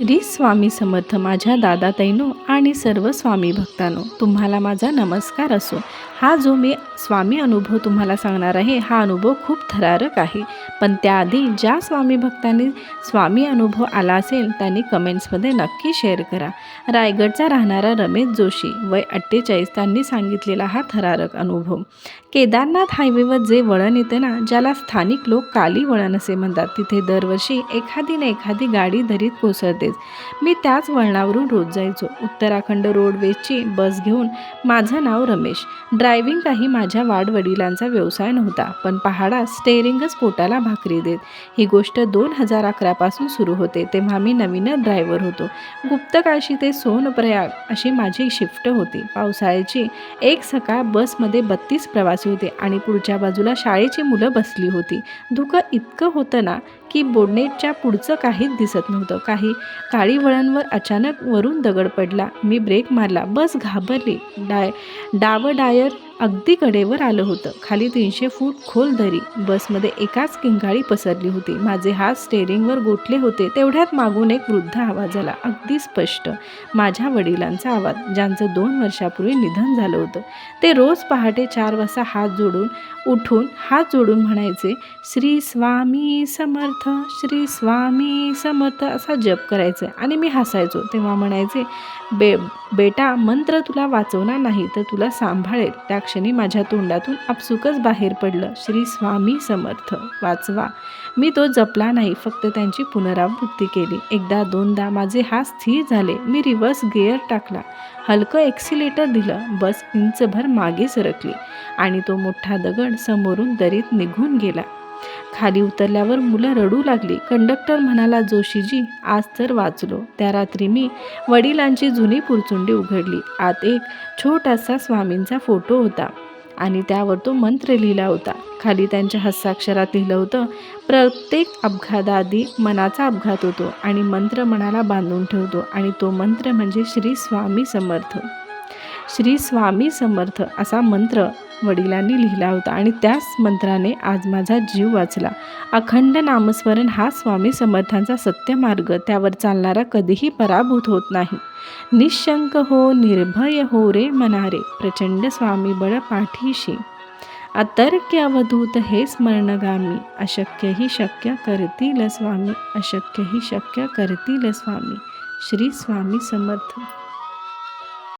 श्री स्वामी समर्थ माझ्या दादाताईंनो आणि सर्व स्वामी भक्तांनो, तुम्हाला माझा नमस्कार असो. हा जो मी स्वामी अनुभव तुम्हाला सांगणार आहे, हा अनुभव खूप थरारक आहे. पण त्याआधी ज्या स्वामी भक्तांनी स्वामी अनुभव आला असेल त्यांनी कमेंट्समध्ये नक्की शेअर करा. रायगडचा राहणारा रमेश जोशी वय 48 त्यांनी सांगितलेला हा थरारक अनुभव. केदारनाथ हायवेवर जे वळण येते ना, ज्याला स्थानिक लोक काली वळण असे म्हणतात, तिथे दरवर्षी एखादी ना एखादी गाडी दरीत कोसळतेच. मी त्याच वळणावरून रोज जायचो. उत्तराखंड रोडवेजची बस घेऊन. माझं नाव रमेश. ड्रायव्हिंग काही माझ्या वाडवडिलांचा व्यवसाय नव्हता, पण पहाडात स्टेअरिंगच पोटाला भाकरी देत. ही गोष्ट 2011 पासून सुरू होते. तेव्हा मी नवीनच ड्रायव्हर होतो. गुप्तकाशी ते सोनप्रयाग अशी माझी शिफ्ट होती. पावसाळ्याची एक सकाळ. बसमध्ये 32 प्रवासी होते आणि पुढच्या बाजूला शाळेची मुलं बसली होती. धुकं इतकं होतं ना की बोडनेटच्या पुढचं काहीच दिसत नव्हतं. काळी वळणवर अचानक वरून दगड पडला. मी ब्रेक मारला. बस घाबरली. डायवर अगदी कडेवर आलं होतं. खाली 300 फूट खोल दरी. बसमध्ये एकाच किंकाळी पसरली होती. माझे हात स्टेअरिंगवर गोठले होते. तेवढ्यात मागून एक वृद्ध आवाज आला, अगदी स्पष्ट. माझ्या वडिलांचा आवाज, ज्यांचं 2 वर्षापूर्वी निधन झालं होतं. ते रोज पहाटे 4 वाजता उठून हात जोडून म्हणायचे, श्री स्वामी समर्थ, श्री स्वामी समर्थ असा जप करायचं. आणि मी हसायचो. तेव्हा म्हणायचे, बेटा, मंत्र तुला वाचवणार नाही तर तुला सांभाळेल. त्या क्षणी माझ्या तोंडातून आपसुकच बाहेर पडलं, श्री स्वामी समर्थ वाचवा. मी तो जपला नाही, फक्त त्यांची पुनरावृत्ती केली. एकदा दोनदा माझे हात स्थिर झाले. मी रिव्हर्स गिअर टाकला, हलकं एक्सिलेटर दिलं. बस इंचभर मागे सरकली आणि तो मोठा दगड समोरून दरीत निघून गेला. खाली उतरल्यावर मुलं रडू लागली. कंडक्टर म्हणाला, जोशीजी, आज तर वाचलो. त्या रात्री मी वडिलांची जुनी पुरचुंडी उघडली. आत एक छोटासा स्वामींचा फोटो होता आणि त्यावर तो मंत्र लिहिला होता. खाली त्यांच्या हस्ताक्षरात लिहिलं होतं, प्रत्येक अपघाताआधी मनाचा अपघात होतो आणि मंत्र मनाला बांधून ठेवतो आणि तो मंत्र म्हणजे श्री स्वामी समर्थ. श्री स्वामी समर्थ असा मंत्र वडिलांनी लिहिला होता आणि त्याच मंत्राने आज माझा जीव वाचला. अखंड नामस्मरण हा स्वामी समर्थांचा सत्य मार्ग. त्यावर चालणारा कधीही पराभूत होत नाही. निशंक हो, निर्भय हो रे मनारे, प्रचंड स्वामी बळ पाठीशी. अतर्क्य अवधूत हे स्मरणगामी, अशक्यही शक्य करतील स्वामी, अशक्यही शक्य करतील स्वामी. श्री स्वामी समर्थ.